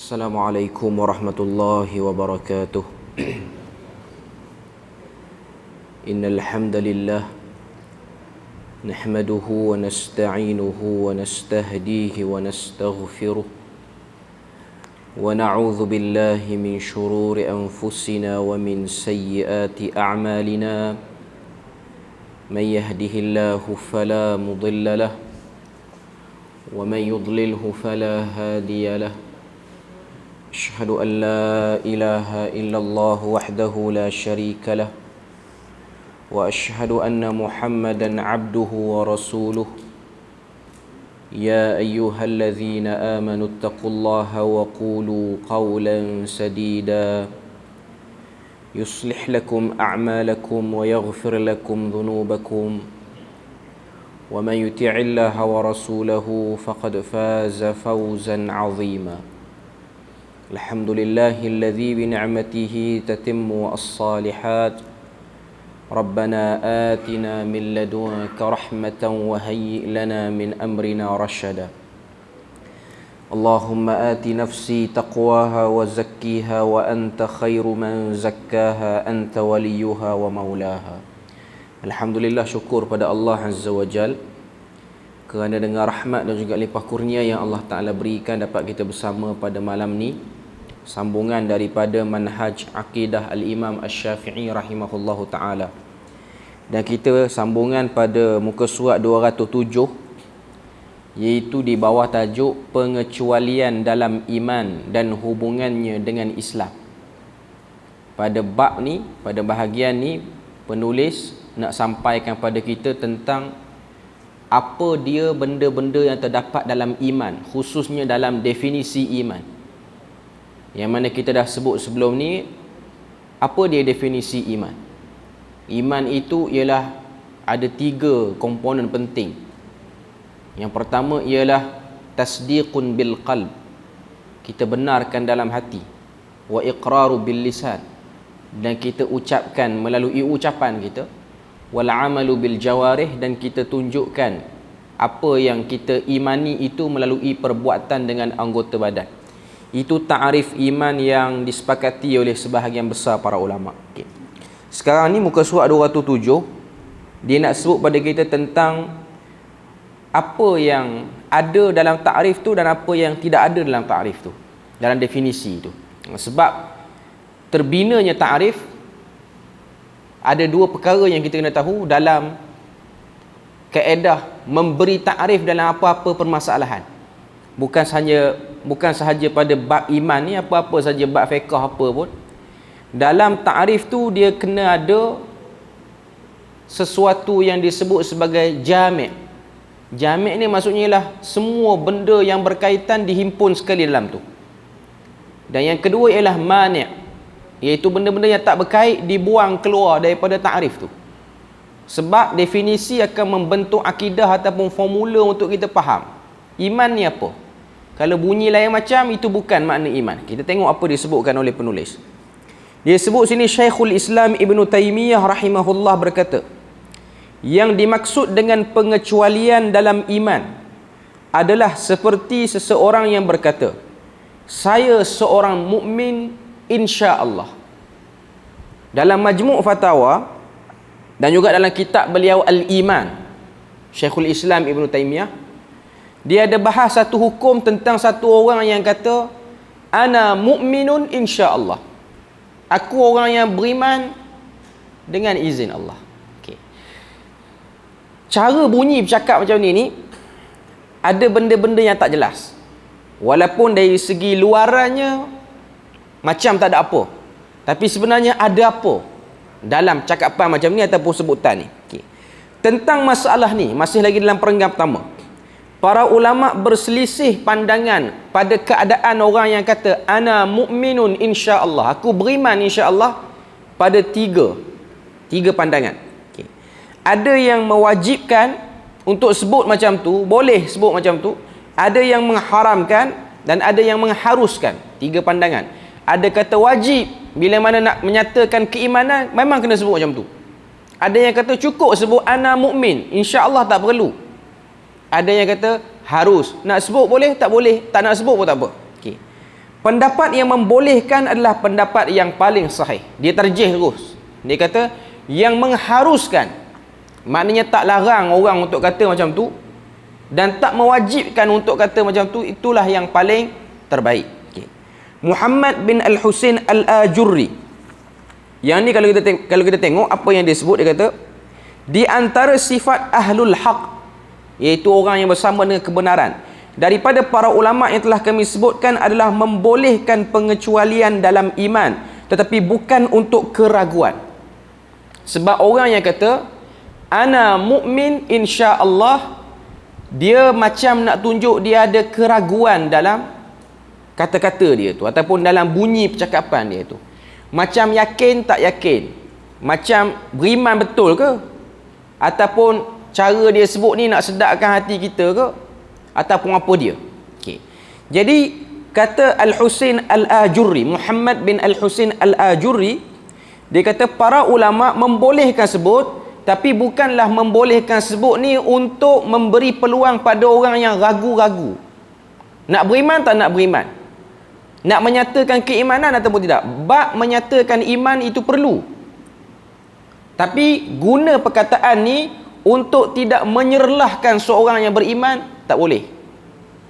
Assalamualaikum warahmatullahi wabarakatuh. Innal hamdalillah nahmaduhu wa nasta'inuhu wa nastahdihi wa nastaghfiruh wa na'udzu billahi min shururi anfusina wa min sayyiati a'malina. Man yahdihillahu fala mudilla lahu wa man yudlilhu fala hadiya lahu. أشهد أن لا إله إلا الله وحده لا شريك له وأشهد أن محمدا عبده ورسوله. يا أيها الذين آمنوا اتقوا الله وقولوا قولا سديدا يصلح لكم أعمالكم ويغفر لكم ذنوبكم ومن يطع الله ورسوله فقد فاز فوزا عظيما. Alhamdulillahi alladhi bina'matihi tatimmu as-salihat. Rabbana atina min ladunka rahmatan wa hayyi' lana min amrina rashada. Allahumma ati nafsi taqwaha wa zakkiha wa anta khairu man zakkaha anta waliyuha wa maulaha. Alhamdulillah, syukur pada Allah Azza wa Jal kerana dengan rahmat dan juga limpah kurnia yang Allah Ta'ala berikan dapat kita bersama pada malam ni, sambungan daripada manhaj akidah al-Imam Asy-Syafi'i rahimahullahu ta'ala. Dan kita sambungan pada muka surat 207, iaitu di bawah tajuk pengecualian dalam iman dan hubungannya dengan Islam. Pada bab ni, pada bahagian ni, penulis nak sampaikan pada kita tentang apa dia benda-benda yang terdapat dalam iman, khususnya dalam definisi iman. Yang mana kita dah sebut sebelum ni, apa dia definisi iman? Iman itu ialah ada 3 komponen penting. Yang pertama ialah tasdiqun bil qalb, kita benarkan dalam hati, wa iqraru bil lisan, dan kita ucapkan melalui ucapan kita, wal amalu bil jawarih, dan kita tunjukkan apa yang kita imani itu melalui perbuatan dengan anggota badan. Itu ta'arif iman yang disepakati oleh sebahagian besar para ulama. Okay. Sekarang ni muka surat 207, dia nak sebut pada kita tentang apa yang ada dalam ta'arif tu dan apa yang tidak ada dalam ta'arif tu, dalam definisi tu. Sebab terbinanya ta'arif, ada 2 perkara yang kita kena tahu dalam kaedah memberi ta'arif dalam apa-apa permasalahan. Bukan sahaja pada bab iman ni, apa-apa saja bab fiqh apa pun. Dalam ta'rif tu dia kena ada sesuatu yang disebut sebagai jami'. Jami' ni maksudnya ialah semua benda yang berkaitan dihimpun sekali dalam tu. Dan yang kedua ialah mani', iaitu benda-benda yang tak berkait dibuang keluar daripada ta'rif tu. Sebab definisi akan membentuk akidah ataupun formula untuk kita faham iman ni apa. Kalau bunyi lain macam, itu bukan makna iman. Kita tengok apa disebutkan oleh penulis. Dia sebut sini, Syekhul Islam Ibn Taymiyah rahimahullah berkata, yang dimaksud dengan pengecualian dalam iman adalah seperti seseorang yang berkata, saya seorang mukmin insya-Allah. Dalam Majmu' Fatawa dan juga dalam kitab beliau Al-Iman, Syekhul Islam Ibn Taymiyah, dia ada bahas satu hukum tentang satu orang yang kata, ana mu'minun insya-Allah, aku orang yang beriman dengan izin Allah. Okay. Cara bunyi bercakap macam ni ada benda-benda yang tak jelas, walaupun dari segi luarannya macam tak ada apa, tapi sebenarnya ada apa dalam cakapan macam ni ataupun sebutan ni. Okay. Tentang masalah ni, masih lagi dalam perenggan pertama, para ulama berselisih pandangan pada keadaan orang yang kata ana mu'minun insya-Allah, aku beriman insya-Allah, pada tiga pandangan. Okay. Ada yang mewajibkan untuk sebut macam tu, boleh sebut macam tu. Ada yang mengharamkan dan ada yang mengharuskan. 3 pandangan. Ada kata wajib, bila mana nak menyatakan keimanan memang kena sebut macam tu. Ada yang kata cukup sebut ana mu'min, insya-Allah tak perlu. Ada yang kata harus, nak sebut boleh, tak boleh, tak nak sebut pun tak apa. Okay. Pendapat yang membolehkan adalah pendapat yang paling sahih. Dia tarjih terus. Dia kata yang mengharuskan, maknanya tak larang orang untuk kata macam tu dan tak mewajibkan untuk kata macam tu, itulah yang paling terbaik. Okay. Muhammad bin Al-Husain Al-Ajurri. Yang ni kalau kita tengok apa yang dia sebut, dia kata di antara sifat ahlul haq, iaitu orang yang bersama dengan kebenaran, daripada para ulama yang telah kami sebutkan adalah membolehkan pengecualian dalam iman, tetapi bukan untuk keraguan. Sebab orang yang kata ana mukmin insya-Allah, dia macam nak tunjuk dia ada keraguan dalam kata-kata dia tu, ataupun dalam bunyi percakapan dia tu. Macam yakin tak yakin, macam beriman betul ke, ataupun cara dia sebut ni nak sedapkan hati kita ke, ataupun apa dia. Okay. Jadi kata Al-Husain Al-Ajurri, Muhammad bin Al-Husain Al-Ajurri, dia kata para ulama membolehkan sebut, tapi bukanlah membolehkan sebut ni untuk memberi peluang pada orang yang ragu-ragu. Nak beriman tak nak beriman? Nak menyatakan keimanan ataupun tidak? Bab menyatakan iman itu perlu. Tapi guna perkataan ni untuk tidak menyerlahkan seorang yang beriman, tak boleh.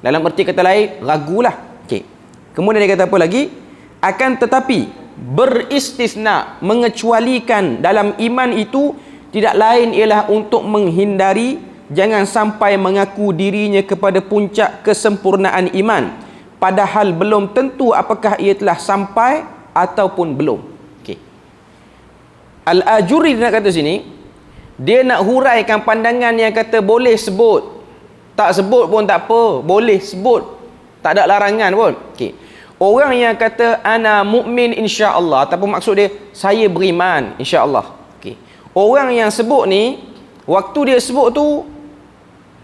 Dalam erti kata lain, ragulah. Okay. Kemudian dia kata apa lagi? Akan tetapi beristisna, mengecualikan dalam iman itu tidak lain ialah untuk menghindari jangan sampai mengaku dirinya kepada puncak kesempurnaan iman, padahal belum tentu apakah ia telah sampai ataupun belum. Okay. Al-Ajurri nak kata sini, dia nak huraikan pandangan yang kata boleh sebut, tak sebut pun tak apa, boleh sebut, tak ada larangan pun. Okay. Orang yang kata ana mukmin insya-Allah, ataupun maksud dia saya beriman insya-Allah. Okay. Orang yang sebut ni, waktu dia sebut tu,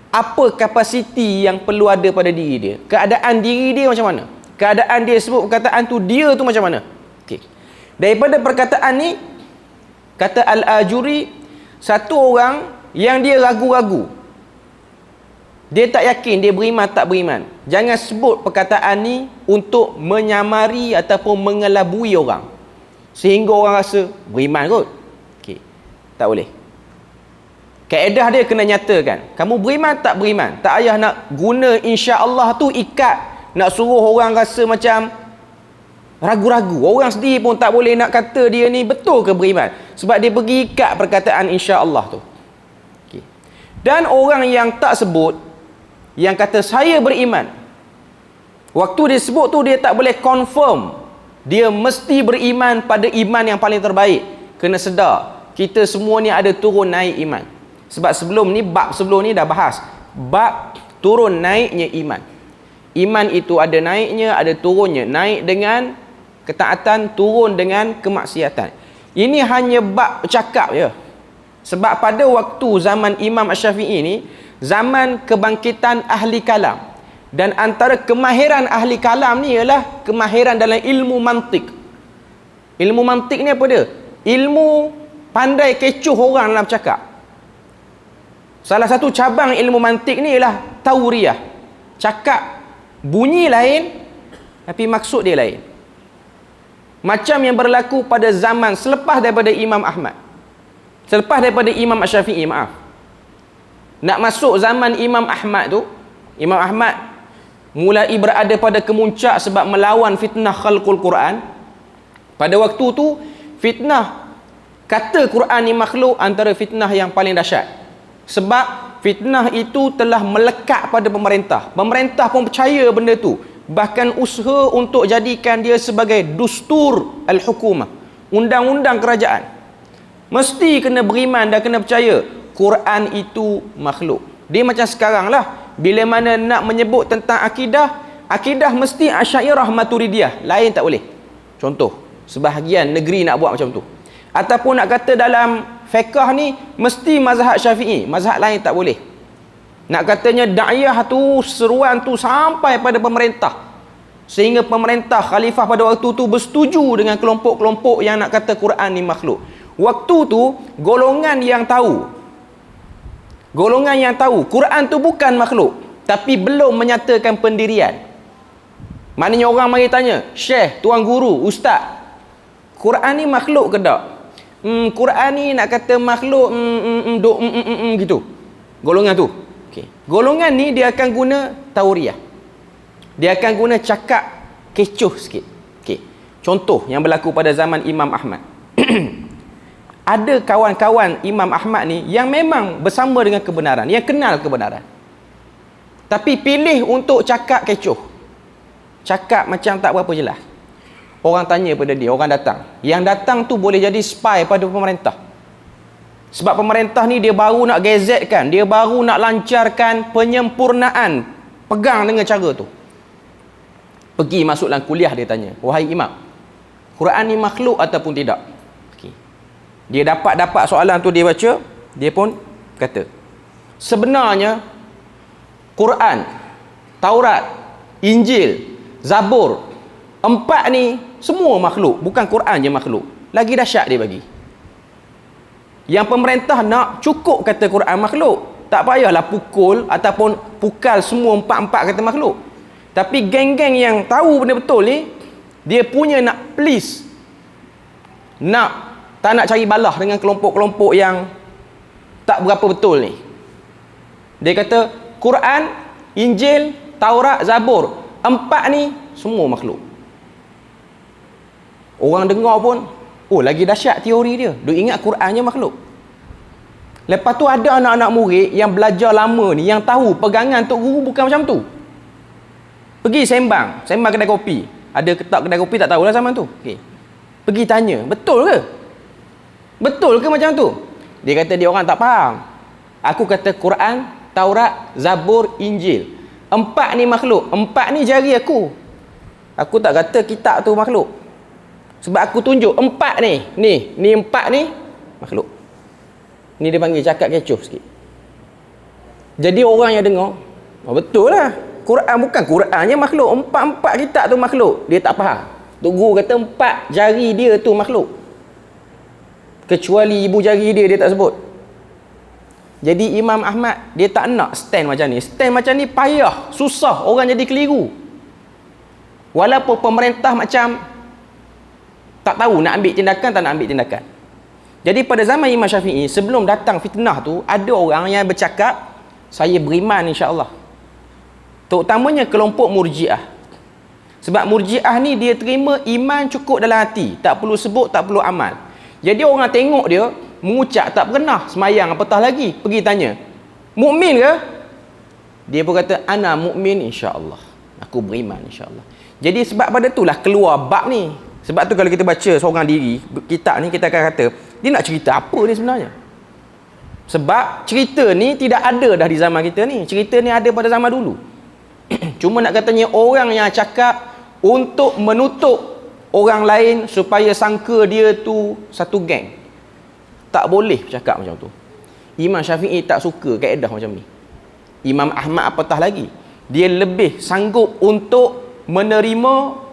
apa kapasiti yang perlu ada pada diri dia, keadaan diri dia macam mana, keadaan dia sebut perkataan tu, dia tu macam mana. Okay. Daripada perkataan ni, kata Al-Ajurri, satu orang yang dia ragu-ragu, dia tak yakin dia beriman tak beriman, jangan sebut perkataan ni untuk menyamari ataupun mengelabui orang sehingga orang rasa beriman kot. Okay. Tak boleh. Kaedah dia kena nyatakan, kamu beriman tak beriman. Tak payah nak guna insya-Allah tu ikat, nak suruh orang rasa macam ragu-ragu. Orang sendiri pun tak boleh nak kata dia ni betul ke beriman, sebab dia pergi ikat perkataan insya-Allah tu. Okay. Dan orang yang tak sebut, yang kata saya beriman, waktu dia sebut tu dia tak boleh confirm dia mesti beriman pada iman yang paling terbaik. Kena sedar, kita semua ni ada turun naik iman. Sebab sebelum ni, bab sebelum ni dah bahas bab turun naiknya iman. Iman itu ada naiknya, ada turunnya. Naik dengan ketaatan, turun dengan kemaksiatan. Ini hanya bab cakap je. Sebab pada waktu zaman Imam Asy-Syafi'i ni, zaman kebangkitan ahli kalam, dan antara kemahiran ahli kalam ni ialah kemahiran dalam ilmu mantik. Ilmu mantik ni apa dia? Ilmu pandai kecoh orang dalam cakap. Salah satu cabang ilmu mantik ni ialah tauriyah. Cakap bunyi lain tapi maksud dia lain. Macam yang berlaku pada zaman selepas daripada Imam Ahmad, selepas daripada Imam Asy-Syafi'i, maaf, nak masuk zaman Imam Ahmad tu, Imam Ahmad mulai berada pada kemuncak sebab melawan fitnah khalqul Quran. Pada waktu tu, fitnah kata Quran ni makhluk antara fitnah yang paling dahsyat. Sebab fitnah itu telah melekat pada pemerintah. Pemerintah pun percaya benda tu. Bahkan usaha untuk jadikan dia sebagai dustur al-hukumah, undang-undang kerajaan. Mesti kena beriman dan kena percaya Quran itu makhluk. Dia macam sekarang lah, bila mana nak menyebut tentang akidah, akidah mesti Asy'ariyah Maturidiyah, lain tak boleh. Contoh, sebahagian negeri nak buat macam tu. Ataupun nak kata dalam fiqh ni mesti mazhab Syafi'i, mazhab lain tak boleh. Nak katanya da'iyah tu, seruan tu sampai pada pemerintah, sehingga pemerintah khalifah pada waktu tu bersetuju dengan kelompok-kelompok yang nak kata Quran ni makhluk. Waktu tu golongan yang tahu Quran tu bukan makhluk, tapi belum menyatakan pendirian. Maknanya orang mari tanya, Syekh, tuan guru, ustaz, Quran ni makhluk ke tak? Quran ni nak kata makhluk gitu. Golongan tu. Okey. Golongan ni dia akan guna tauriah. Dia akan guna cakap kecoh sikit. Okey. Contoh yang berlaku pada zaman Imam Ahmad. Ada kawan-kawan Imam Ahmad ni yang memang bersama dengan kebenaran, yang kenal kebenaran. Tapi pilih untuk cakap kecoh. Cakap macam tak berapa jelas. Orang tanya pada dia, orang datang. Yang datang tu boleh jadi spy pada pemerintah. Sebab pemerintah ni dia baru nak gazetkan, dia baru nak lancarkan penyempurnaan. Pegang dengan cara tu. Pergi masuk dalam kuliah, dia tanya, wahai imam, Quran ni makhluk ataupun tidak? Okay. Dia dapat soalan tu, dia baca, dia pun kata, sebenarnya Quran, Taurat, Injil, Zabur, 4 ni semua makhluk, bukan Quran je makhluk. Lagi dahsyat dia bagi. Yang pemerintah nak cukup kata Quran makhluk. Tak payahlah pukul ataupun pukal semua 4 kata makhluk. Tapi geng-geng yang tahu benda betul ni, dia punya nak please, tak nak cari balah dengan kelompok-kelompok yang tak berapa betul ni. Dia kata Quran, Injil, Taurat, Zabur, 4 ni semua makhluk. Orang dengar pun, oh lagi dahsyat teori dia. Dia ingat Qurannya makhluk. Lepas tu ada anak-anak murid yang belajar lama ni, yang tahu pegangan Tok Guru bukan macam tu. Pergi sembang kedai kopi. Ada ketak kedai kopi, tak tahulah zaman tu. Okay. Pergi tanya, betul ke? Betul ke macam tu? Dia kata dia orang tak faham. Aku kata Quran, Taurat, Zabur, Injil. 4 ni makhluk. 4 ni jari aku. Aku tak kata kitab tu makhluk. Sebab aku tunjuk 4 ni. Ni 4 ni makhluk. Ni dia panggil cakap kecoh sikit. Jadi orang yang dengar, oh betul lah. Quran bukan Qurannya makhluk. 4 kitab tu makhluk. Dia tak faham. Tok Guru kata 4 jari dia tu makhluk. Kecuali ibu jari dia tak sebut. Jadi Imam Ahmad dia tak nak stand macam ni. Stand macam ni payah, susah, orang jadi keliru. Walaupun pemerintah macam tak tahu nak ambil tindakan, tak nak ambil tindakan. Jadi pada zaman Imam Syafi'i, sebelum datang fitnah tu, ada orang yang bercakap, saya beriman insya-Allah. Terutamanya kelompok Murji'ah. Sebab Murji'ah ni dia terima iman cukup dalam hati, tak perlu sebut, tak perlu amal. Jadi orang tengok dia mengucap tak pernah semayang apatah lagi, pergi tanya, mukmin ke? Dia pun kata ana mukmin insya-Allah. Aku beriman insya-Allah. Jadi sebab pada itulah keluar bab ni. Sebab tu kalau kita baca seorang diri kitab ni, kita akan kata dia nak cerita apa ni sebenarnya. Sebab cerita ni tidak ada dah di zaman kita ni. Cerita ni ada pada zaman dulu. Cuma nak katanya orang yang cakap untuk menutup orang lain supaya sangka dia tu satu geng. Tak boleh cakap macam tu. Imam Syafi'i tak suka kaedah macam ni. Imam Ahmad apatah lagi. Dia lebih sanggup untuk menerima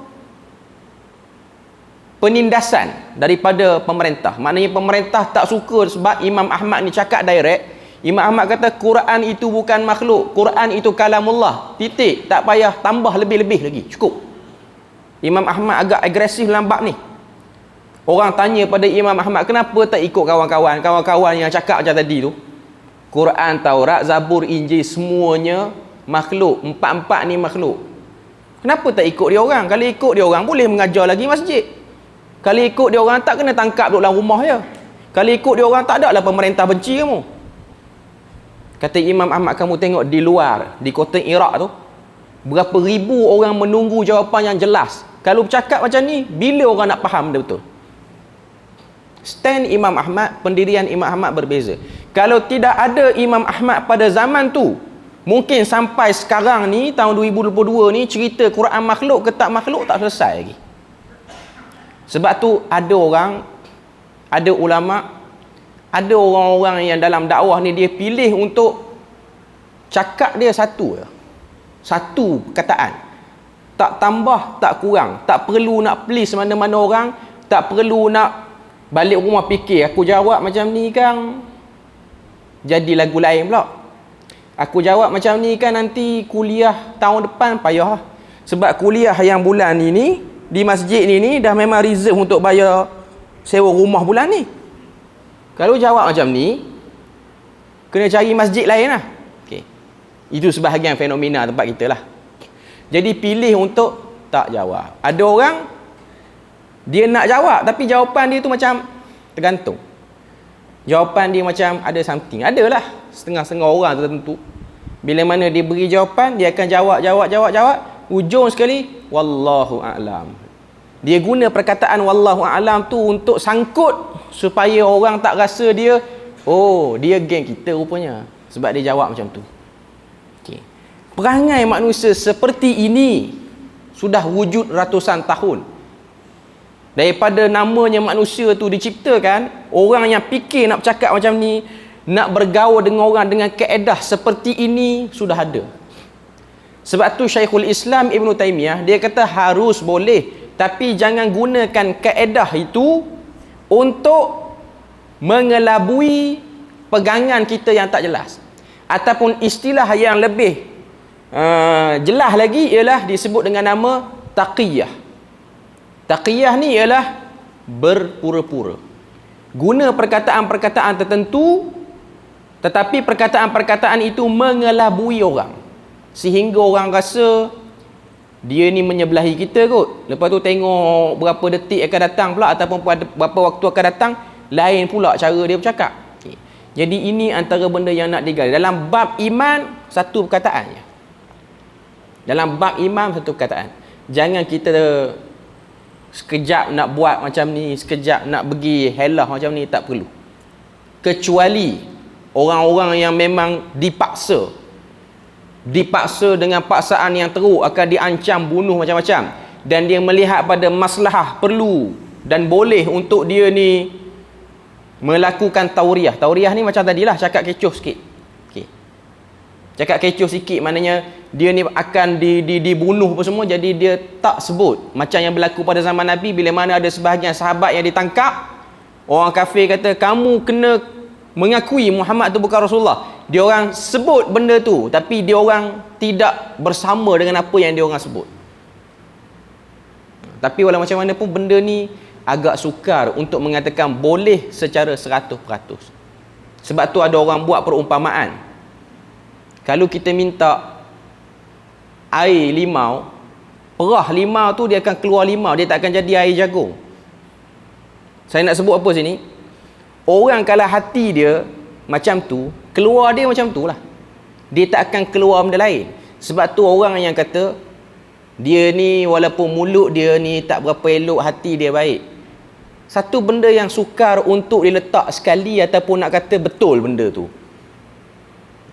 penindasan daripada pemerintah. Maknanya pemerintah tak suka sebab Imam Ahmad ni cakap direct. Imam Ahmad kata Quran itu bukan makhluk, Quran itu kalamullah. Titik. Tak payah tambah lebih-lebih lagi. Cukup. Imam Ahmad agak agresif dalam bab ni. Orang tanya pada Imam Ahmad, kenapa tak ikut kawan-kawan yang cakap macam tadi tu? Quran, Taurat, Zabur, Injil semuanya makhluk. 4 ni makhluk. Kenapa tak ikut dia orang? Kalau ikut dia orang boleh mengajar lagi masjid. Kalau ikut dia orang tak kena tangkap duduk dalam rumah je. Kalau ikut dia orang tak ada lah pemerintah benci kamu. Kata Imam Ahmad, kamu tengok di luar, di kota Iraq tu, berapa ribu orang menunggu jawapan yang jelas. Kalau bercakap macam ni, bila orang nak faham dia betul? Stand Imam Ahmad, pendirian Imam Ahmad berbeza. Kalau tidak ada Imam Ahmad pada zaman tu, mungkin sampai sekarang ni, tahun 2022 ni, cerita Quran makhluk ke tak makhluk tak selesai lagi. Sebab tu ada orang, ada ulama, ada orang-orang yang dalam dakwah ni dia pilih untuk cakap dia satu je. Satu kataan. Tak tambah, tak kurang. Tak perlu nak please mana-mana orang, tak perlu nak balik rumah fikir, aku jawab macam ni kan jadi lagu lain pula. Aku jawab macam ni kan nanti kuliah tahun depan payah. Sebab kuliah yang bulan ni di masjid ni dah memang reserve untuk bayar sewa rumah bulan ni. Kalau jawab macam ni, kena cari masjid lain lah. Okay. Itu sebahagian fenomena tempat kita lah. Jadi pilih untuk tak jawab. Ada orang dia nak jawab tapi jawapan dia tu macam tergantung. Jawapan dia macam ada something. Adalah setengah-setengah orang tertentu. Bila mana dia beri jawapan, dia akan jawab. Ujung sekali, wallahu a'lam. Dia guna perkataan wallahu a'lam tu untuk sangkut supaya orang tak rasa dia, oh, dia geng kita rupanya. Sebab dia jawab macam tu. Okay. Perangai manusia seperti ini sudah wujud ratusan tahun. Daripada namanya manusia tu diciptakan, orang yang fikir nak bercakap macam ni, nak bergaul dengan orang dengan kaedah seperti ini sudah ada. Sebab tu Syekhul Islam Ibn Taymiyah dia kata harus boleh, tapi jangan gunakan kaedah itu untuk mengelabui pegangan kita yang tak jelas. Ataupun istilah yang lebih jelas lagi ialah disebut dengan nama taqiyah. Taqiyah ni ialah berpura-pura. Guna perkataan-perkataan tertentu, tetapi perkataan-perkataan itu mengelabui orang. Sehingga orang rasa dia ni menyebelahi kita kot. Lepas tu tengok berapa detik akan datang pula, ataupun berapa waktu akan datang, lain pula cara dia bercakap. Okay. Jadi ini antara benda yang nak digali. Dalam bab iman, satu perkataan je. Dalam bab iman, satu perkataan. Jangan kita sekejap nak buat macam ni, sekejap nak pergi helah macam ni, tak perlu. Kecuali orang-orang yang memang dipaksa dengan paksaan yang teruk, akan diancam bunuh macam-macam, dan dia melihat pada maslahah perlu dan boleh untuk dia ni melakukan tauriah. Tauriah ni macam tadilah, cakap kecoh sikit. Okay. Cakap kecoh sikit maknanya dia ni akan dibunuh apa semua, jadi dia tak sebut. Macam yang berlaku pada zaman Nabi, bila mana ada sebahagian sahabat yang ditangkap, orang kafir kata kamu kena mengakui Muhammad tu bukan Rasulullah. Dia orang sebut benda tu, tapi dia orang tidak bersama dengan apa yang dia orang sebut. Tapi walau macam mana pun, benda ni agak sukar untuk mengatakan boleh secara 100%. Sebab tu ada orang buat perumpamaan. Kalau kita minta air limau, perah limau tu dia akan keluar limau, dia tak akan jadi air jagung. Saya nak sebut apa sini? Orang kalau hati dia macam tu, keluar dia macam tu lah. Dia tak akan keluar benda lain. Sebab tu orang yang kata dia ni walaupun mulut dia ni tak berapa elok, hati dia baik. Satu benda yang sukar untuk diletak sekali ataupun nak kata betul benda tu.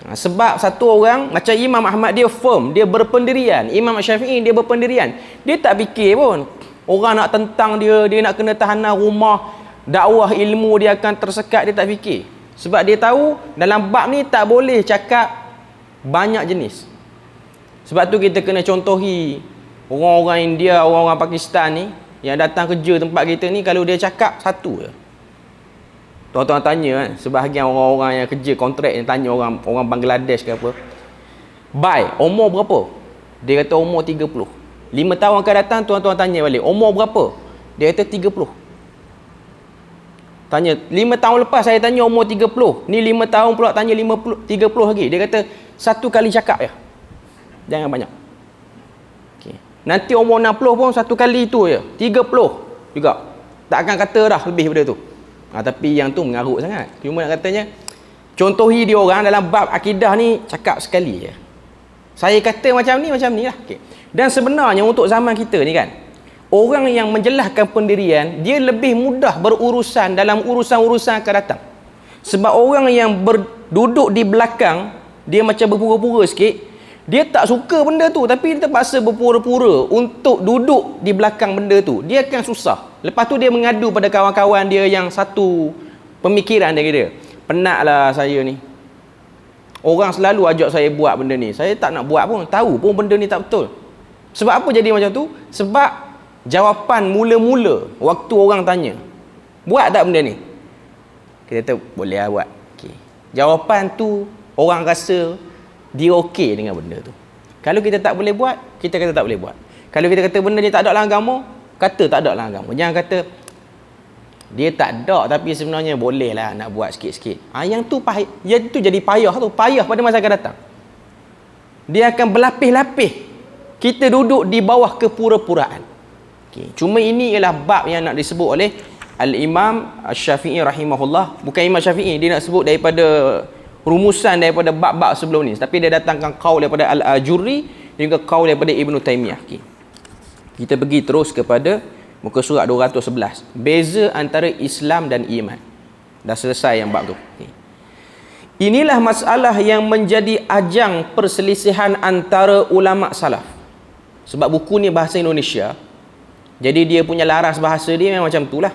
Sebab satu orang macam Imam Ahmad, dia firm, dia berpendirian. Imam Syafi'i dia berpendirian. Dia tak fikir pun orang nak tentang dia, dia nak kena tahanan rumah, dakwah ilmu dia akan tersekat, dia tak fikir. Sebab dia tahu dalam bab ni tak boleh cakap banyak jenis. Sebab tu kita kena contohi orang-orang India, orang-orang Pakistan ni yang datang kerja tempat kita ni, kalau dia cakap satu je. Tuan-tuan tanya kan, sebahagian orang-orang yang kerja kontrak yang tanya orang Bangladesh ke apa, "Bye, umur berapa?" Dia kata umur 30. 5 tahun akan datang, tuan-tuan tanya balik, "Umur berapa?" Dia kata 30. Tanya 5 tahun lepas saya tanya umur 30. Ni 5 tahun pula tanya 30 lagi. Dia kata satu kali cakap je. Jangan banyak. Okay. Nanti umur 60 pun satu kali tu je. 30 juga. Tak akan kata dah lebih daripada tu. Tapi yang tu mengarut sangat. Cuma nak katanya, contohi dia orang dalam bab akidah ni cakap sekali je. Saya kata macam ni lah. Okay. Dan sebenarnya untuk zaman kita ni kan, orang yang menjelaskan pendirian, dia lebih mudah berurusan dalam urusan-urusan akan datang. Sebab orang yang duduk di belakang, dia macam berpura-pura sikit, dia tak suka benda tu, tapi dia terpaksa berpura-pura untuk duduk di belakang benda tu. Dia akan susah. Lepas tu dia mengadu pada kawan-kawan dia yang satu pemikiran dia. Penatlah saya ni. Orang selalu ajak saya buat benda ni. Saya tak nak buat pun. Tahu pun benda ni tak betul. Sebab apa jadi macam tu? Sebab jawapan mula-mula waktu orang tanya, buat tak benda ni? Kita kata boleh lah buat. Okay. Jawapan tu orang rasa dia okey dengan benda tu. Kalau kita tak boleh buat, kita kata tak boleh buat. Kalau kita kata benda ni tak ada dalam agama, kata tak ada dalam agama. Jangan kata dia tak ada tapi sebenarnya boleh lah nak buat sikit-sikit. Yang tu payah, yang tu jadi payah tu. Payah pada masa akan datang. Dia akan berlapis-lapis. Kita duduk di bawah kepura-puraan. Okay. Cuma ini ialah bab yang nak disebut oleh Al-Imam Syafi'i rahimahullah. Bukan Imam Syafi'i, dia nak sebut daripada rumusan daripada bab-bab sebelum ni. Tapi dia datangkan qaul daripada Al-Ajurri dan juga qaul daripada Ibn Taymiyah. Okay. Kita pergi terus kepada muka surat 211. Beza antara Islam dan iman. Dah selesai yang bab tu. Okay. Inilah masalah yang menjadi ajang perselisihan antara ulama salaf. Sebab buku ni bahasa Indonesia, jadi dia punya laras bahasa dia memang macam itulah.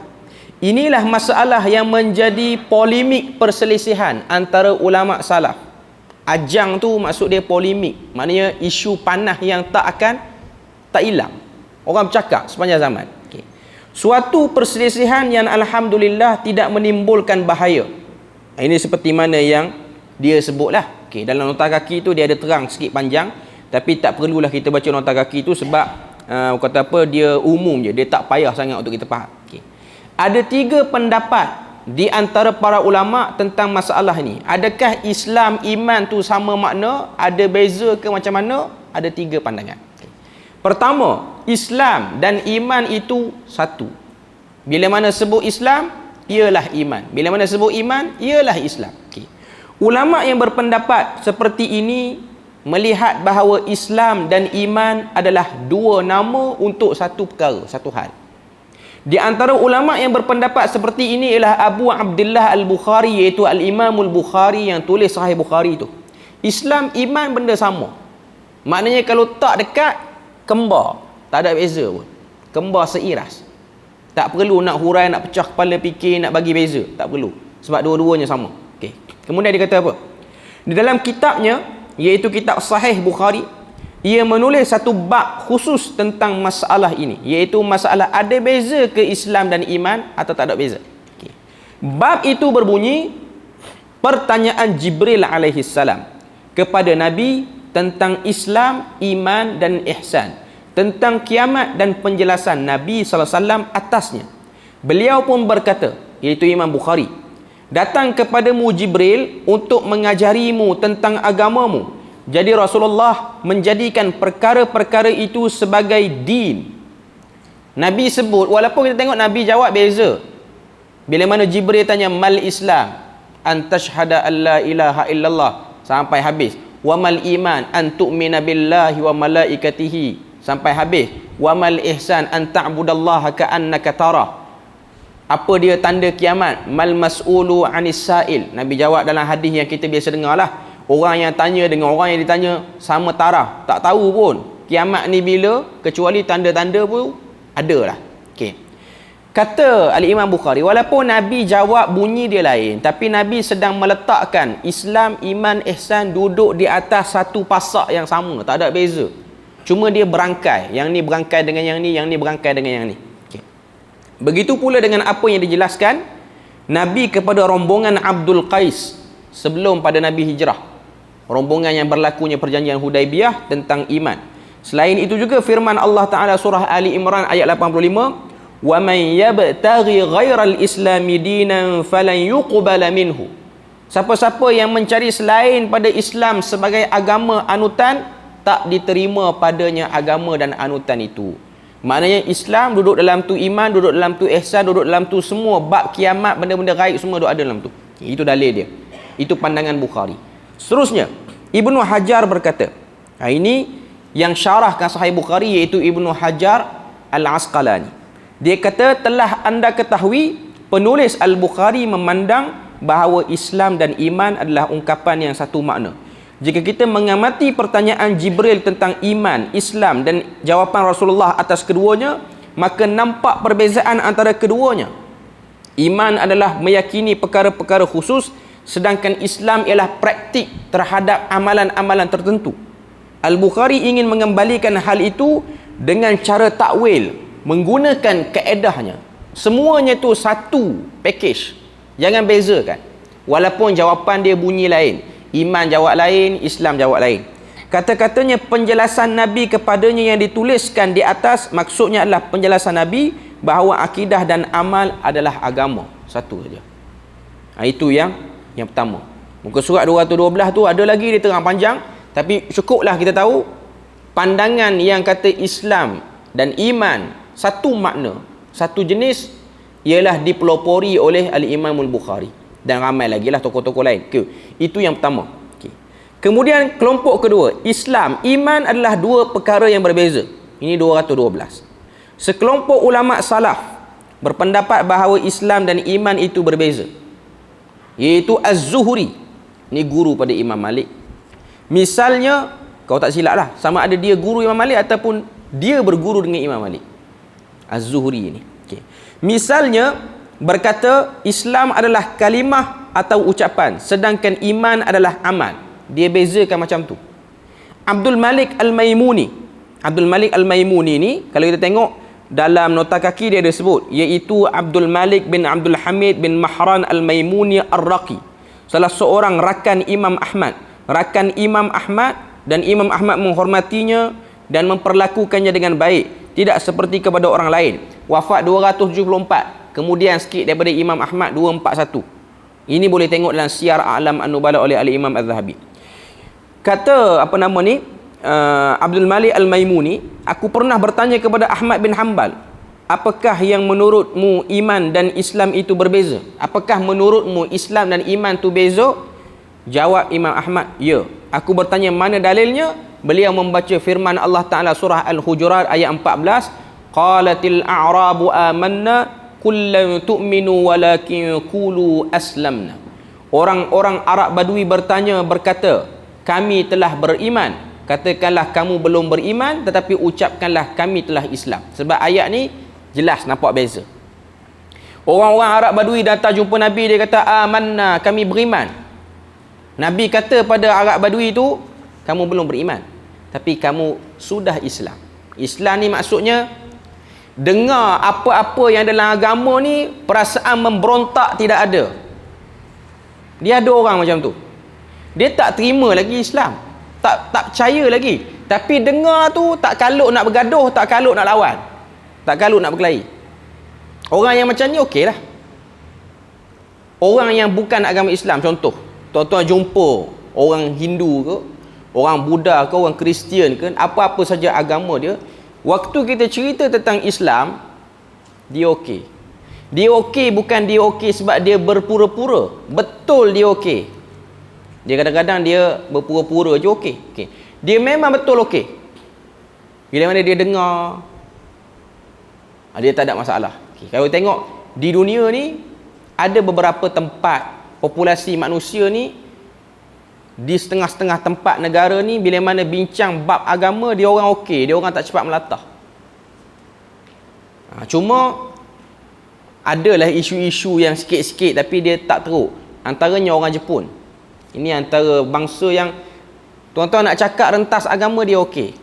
Inilah masalah yang menjadi polemik perselisihan antara ulama salaf. Ajang tu maksud dia polemik, maknanya isu panas yang tak hilang. Orang bercakap sepanjang zaman. Okay. Suatu perselisihan yang alhamdulillah tidak menimbulkan bahaya. Ini seperti mana yang dia sebutlah. Okay. Dalam nota kaki tu dia ada terang sikit panjang, tapi tak perlulah kita baca nota kaki tu sebab kata apa, dia umum je, dia tak payah sangat untuk kita faham. Okay. Ada 3 pendapat di antara para ulama tentang masalah ni. Adakah Islam, iman tu sama makna? Ada beza ke macam mana? Ada 3 pandangan. Okay. Pertama, Islam dan iman itu satu. Bila mana sebut Islam, ialah iman. Bila mana sebut iman, ialah Islam. Okay. Ulama yang berpendapat seperti ini melihat bahawa Islam dan iman adalah 2 nama untuk satu perkara, satu hal. Di antara ulama yang berpendapat seperti ini ialah Abu Abdullah Al-Bukhari, iaitu Al-Imam Al-Bukhari yang tulis Sahih Bukhari tu. Islam, iman benda sama. Maknanya kalau tak dekat, kembar. Tak ada beza pun. Kembar seiras. Tak perlu nak hurai, nak pecah kepala fikir, nak bagi beza. Tak perlu. Sebab dua-duanya sama. Okay. Kemudian dia kata apa? Di dalam kitabnya, iaitu kitab Sahih Bukhari, ia menulis satu bab khusus tentang masalah ini, iaitu masalah ada beza ke Islam dan iman atau tak ada beza. Okay. Bab itu berbunyi, pertanyaan Jibril alaihi salam kepada Nabi tentang Islam, iman dan ihsan, tentang kiamat dan penjelasan Nabi SAW atasnya. Beliau pun berkata, iaitu Imam Bukhari, datang kepadamu Jibril untuk mengajarimu tentang agamamu. Jadi Rasulullah menjadikan perkara-perkara itu sebagai din. Nabi sebut, walaupun kita tengok Nabi jawab beza. Bila mana Jibril tanya mal Islam, an tashhada an la ilaha illallah, sampai habis. Wa mal iman, an tu'mina billahi wa malaikatihi, sampai habis. Wa mal ihsan, an ta'budallaha ka'annaka tarah. Apa dia tanda kiamat? Mal mas'ulu anis sa'il. Nabi jawab dalam hadis yang kita biasa dengar lah. Orang yang tanya dengan orang yang ditanya sama taraf. Tak tahu pun kiamat ni bila, kecuali tanda-tanda pun ada lah. Okay. Kata Al-Imam Bukhari, walaupun Nabi jawab bunyi dia lain, tapi Nabi sedang meletakkan Islam, iman, ihsan duduk di atas satu pasak yang sama. Tak ada beza. Cuma dia berangkai. Yang ni berangkai dengan yang ni berangkai dengan yang ni. Okay. Begitu pula dengan apa yang dijelaskan Nabi kepada rombongan Abdul Qais sebelum pada Nabi hijrah. Rombongan yang berlakunya perjanjian Hudaibiyah tentang iman. Selain itu juga firman Allah Ta'ala surah Ali Imran ayat 85, wa man yabtaghi ghairal islami dinan falan yuqbala minhu. Siapa-siapa yang mencari selain pada Islam sebagai agama anutan, tak diterima padanya agama dan anutan itu. Maknanya Islam duduk dalam tu, iman duduk dalam tu, ihsan duduk dalam tu, semua bab kiamat, benda-benda gaib semua duduk ada dalam tu. Itu dalil dia. Itu pandangan Bukhari. Seterusnya, Ibnu Hajar berkata, ini yang syarahkan Sahih Bukhari iaitu Ibnu Hajar Al-Asqalani. Dia kata, telah anda ketahui penulis Al-Bukhari memandang bahawa Islam dan iman adalah ungkapan yang satu makna. Jika kita mengamati pertanyaan Jibril tentang iman, Islam dan jawapan Rasulullah atas keduanya, maka nampak perbezaan antara keduanya. Iman adalah meyakini perkara-perkara khusus, sedangkan Islam ialah praktik terhadap amalan-amalan tertentu. Al-Bukhari ingin mengembalikan hal itu dengan cara takwil, menggunakan kaedahnya. Semuanya itu satu package. Jangan bezakan. Walaupun jawapan dia bunyi lain. Iman jawab lain, Islam jawab lain. Kata-katanya penjelasan Nabi kepadanya yang dituliskan di atas, maksudnya adalah penjelasan Nabi bahawa akidah dan amal adalah agama. Satu saja. Itu yang pertama. Muka surat 212 tu ada lagi, dia terang panjang, tapi cukuplah kita tahu pandangan yang kata Islam dan iman satu makna, satu jenis, ialah dipelopori oleh Al-Imam Al-Bukhari dan ramai lagi lah tokoh-tokoh lain. Itu yang pertama. Kemudian kelompok kedua, Islam, iman adalah dua perkara yang berbeza. Ini 212. Sekelompok ulama salaf berpendapat bahawa Islam dan iman itu berbeza, iaitu Az-Zuhri. Ini guru pada Imam Malik. Misalnya, kau tak silap lah, sama ada dia guru Imam Malik ataupun dia berguru dengan Imam Malik. Az-Zuhri ini. Misalnya, berkata Islam adalah kalimah atau ucapan, sedangkan iman adalah amal. Dia bezakan macam tu. Abdul Malik Al-Maimuni ni, kalau kita tengok dalam nota kaki dia ada sebut, iaitu Abdul Malik bin Abdul Hamid bin Mahran Al-Maimuni Ar-Raqi, salah seorang rakan Imam Ahmad. Rakan Imam Ahmad, dan Imam Ahmad menghormatinya dan memperlakukannya dengan baik, tidak seperti kepada orang lain. Wafat 274, kemudian sikit daripada Imam Ahmad 241. Ini boleh tengok dalam Syiar A'lam An-Nubala oleh Al-Imam Az-Zahabi. Kata Abdul Malik Al-Maimuni, aku pernah bertanya kepada Ahmad bin Hanbal, apakah yang menurutmu iman dan Islam itu berbeza? Apakah menurutmu Islam dan iman itu beza? Jawab Imam Ahmad, ya. Aku bertanya mana dalilnya? Beliau membaca firman Allah Ta'ala surah Al-Hujurat ayat 14, qalatil a'rabu amanna qul lam tu'minu walakin qulu aslamna. Orang-orang Arab Badui berkata, kami telah beriman. Katakanlah kamu belum beriman, tetapi ucapkanlah kami telah Islam. Sebab ayat ni jelas nampak beza. Orang-orang Arab Badui datang jumpa Nabi, dia kata amanna, kami beriman. Nabi kata pada Arab Badui tu, kamu belum beriman, tapi kamu sudah Islam. Islam ni maksudnya dengar apa-apa yang dalam agama ni, perasaan memberontak tidak ada. Dia ada orang macam tu, dia tak terima lagi Islam, tak percaya lagi, tapi dengar tu tak kalut nak bergaduh, tak kalut nak lawan, tak kalut nak berkelahi. Orang yang macam ni okey lah. Orang yang bukan agama Islam, contoh tuan-tuan jumpa orang Hindu ke, orang Buddha ke, orang Kristian ke, apa-apa saja agama dia, waktu kita cerita tentang Islam, dia okey. Dia okey bukan dia okey sebab dia berpura-pura, betul dia okey. Dia kadang-kadang dia berpura-pura je okey. Dia memang betul okey. Bila mana dia dengar, dia tak ada masalah. Kalau tengok di dunia ni, ada beberapa tempat populasi manusia ni, di setengah-setengah tempat negara ni, bila mana bincang bab agama, dia orang okey, dia orang tak cepat melatah. Cuma adalah isu-isu yang sikit-sikit tapi dia tak teruk. Antaranya orang Jepun. Ini antara bangsa yang tuan-tuan nak cakap rentas agama dia okey.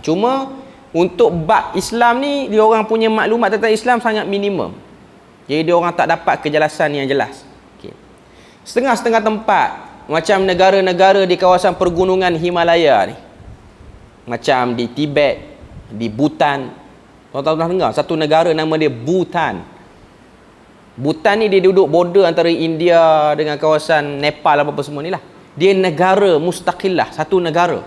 Cuma untuk bab Islam ni, dia orang punya maklumat tentang Islam sangat minimum. Jadi dia orang tak dapat kejelasan yang jelas. Setengah-setengah tempat, macam negara-negara di kawasan pergunungan Himalaya ni, macam di Tibet, di Bhutan. Tuan-tuan pernah dengar satu negara nama dia Bhutan. Bhutan ni dia duduk border antara India dengan kawasan Nepal apa-apa semua ni lah. Dia negara mustaqillah, satu negara.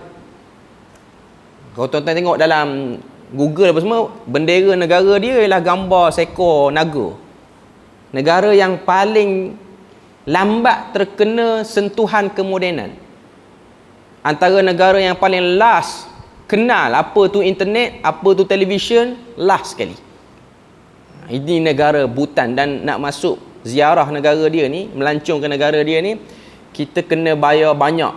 Kalau tuan-tuan tengok dalam Google apa semua, bendera negara dia ialah gambar seekor naga. Negara yang paling lambat terkena sentuhan kemodenan. Antara negara yang paling last kenal apa tu internet, apa tu televisyen, last sekali. Ini negara Bhutan, dan nak masuk ziarah negara dia ni, melancong ke negara dia ni, kita kena bayar banyak.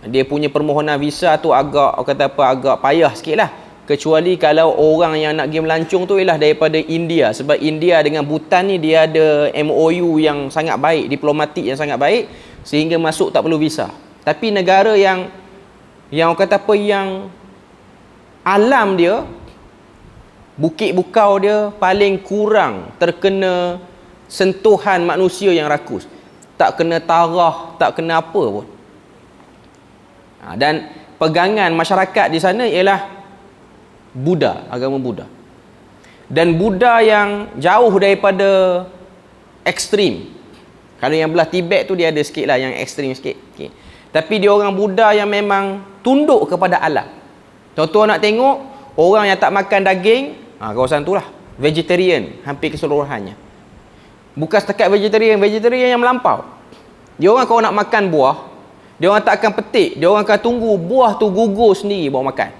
Dia punya permohonan visa tu agak payah sikit lah. Kecuali kalau orang yang nak pergi melancong tu ialah daripada India. Sebab India dengan Bhutan ni dia ada MOU yang sangat baik, diplomatik yang sangat baik, sehingga masuk tak perlu visa. Tapi negara yang yang alam dia, bukit bukau dia paling kurang terkena sentuhan manusia yang rakus. Tak kena tarah, tak kena apa pun. Dan pegangan masyarakat di sana ialah Buddha, agama Buddha. Dan Buddha yang jauh daripada ekstrim. Kalau yang belah Tibet tu dia ada sikit lah yang ekstrim sikit. Okay. Tapi dia orang Buddha yang memang tunduk kepada alam. Tuan-tuan nak tengok orang yang tak makan daging, kawasan tu lah, vegetarian hampir keseluruhannya. Bukan setakat vegetarian yang melampau. Dia orang kalau nak makan buah, dia orang tak akan petik, dia orang akan tunggu buah tu gugur sendiri baru makan.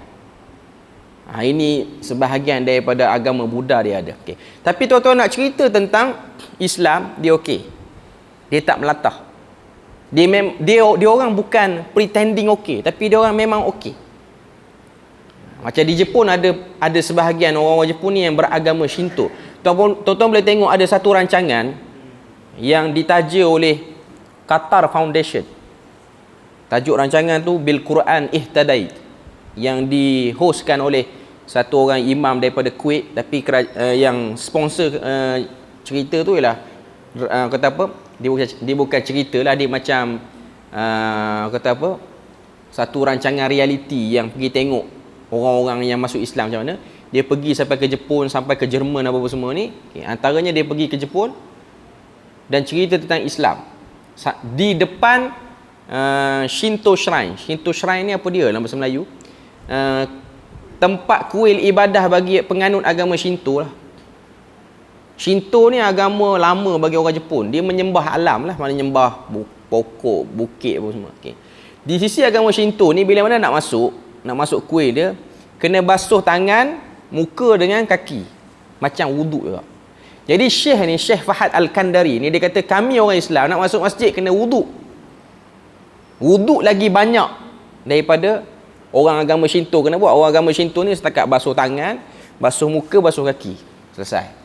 Ini sebahagian daripada agama Buddha dia ada. Okay. Tapi tuan-tuan nak cerita tentang Islam, dia okey. Dia tak melatah. Dia orang bukan pretending okey, tapi dia orang memang okey. Macam di Jepun ada sebahagian orang-orang Jepun ni yang beragama Shinto. Tuan-tuan boleh tengok ada satu rancangan yang ditaja oleh Qatar Foundation. Tajuk rancangan tu Bil Quran Ihtadait, yang dihostkan oleh satu orang imam daripada Kuwait, tapi yang sponsor cerita tu ialah kata apa, dia bukan cerita lah, dia macam kata apa, satu rancangan reality yang pergi tengok orang-orang yang masuk Islam macam mana. Dia pergi sampai ke Jepun, sampai ke Jerman, apa-apa semua ni. Okay, antaranya dia pergi ke Jepun dan cerita tentang Islam di depan Shinto Shrine. Shinto Shrine ni apa dia dalam bahasa Melayu? Tempat kuil ibadah bagi penganut agama Shinto lah. Shinto ni agama lama bagi orang Jepun. Dia menyembah alam lah, mana menyembah pokok, bukit apa semua. Okay. Di sisi agama Shinto ni, bila mana nak masuk kuil dia, kena basuh tangan, muka dengan kaki, macam wuduk juga. Jadi Syekh Fahad Al-Kandari ni, dia kata kami orang Islam nak masuk masjid kena wuduk. Wuduk lagi banyak daripada orang agama Shinto kena buat. Orang agama Shinto ni setakat basuh tangan, basuh muka, basuh kaki, selesai.